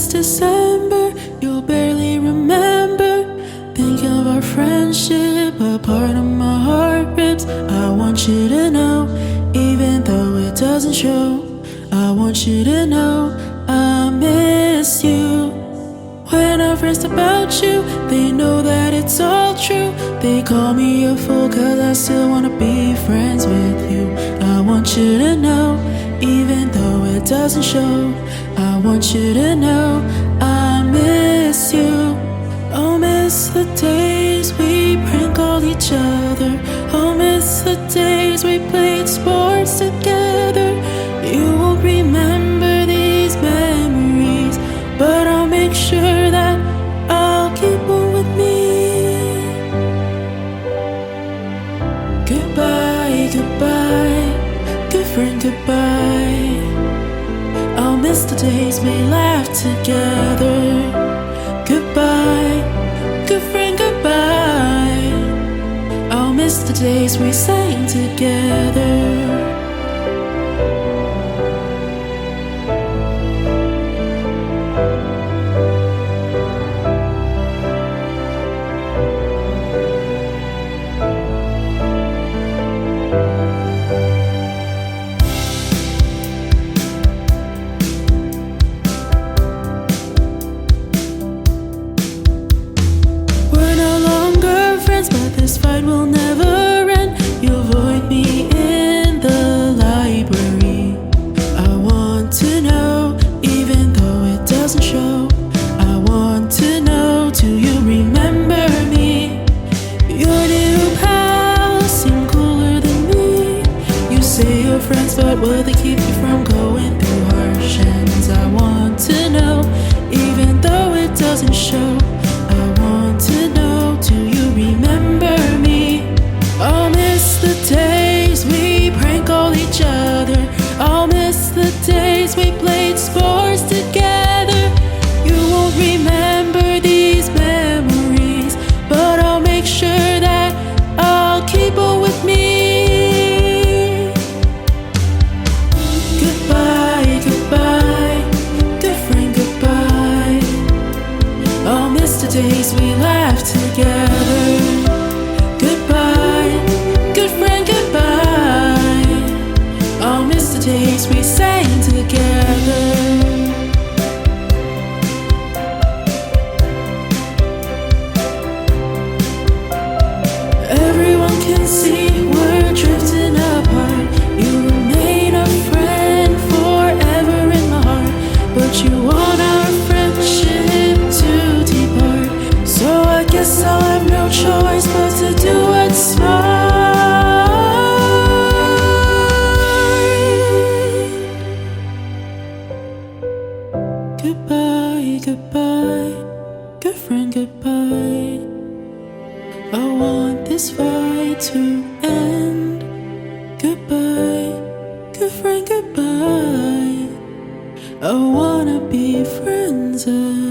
it's December, you'll barely remember. Think of our friendship, a part of my heart rips. I want you to know, even though it doesn't show. I want you to know I miss you. When I've rest about you, they know that it's all true. They call me a fool cause I still wanna be friends with you. I want you to know, even though it doesn't show. I want you to know I miss you. I'll miss the days we prank called each other. I'll miss the days we played sports together. You won't remember these memories, but I'll make sure that I'll keep them with me. Goodbye, goodbye, good friend, goodbye. I'll miss the days we laughed together. Goodbye, good friend, goodbye. I'll miss the days we sang together. But this fight will never end. You avoid me in the library. I want to know, even though it doesn't show. I want to know, do you remember me? Your new pals seem cooler than me. You say you're friends, but will they keep you from going through harsh ends? I want to know, even though it doesn't show. I want to know, do you remember me? I'll miss the days we prank called each other. I'll miss the days we played sports together. You won't remember these memories, but I'll make sure that I'll keep them with me. Goodbye, goodbye, good friend, goodbye. I'll miss the days we laughed together. Goodbye, good friend, goodbye. I'll miss the days we sang together. Everyone can see we're drifting apart. You remain a friend forever in my heart, but you want our friendship to depart. So I guess I'll have no choice but to do what's smart. Goodbye, goodbye, good friend, goodbye. I want this fight to end. Goodbye, good friend, goodbye. I wanna be friends again.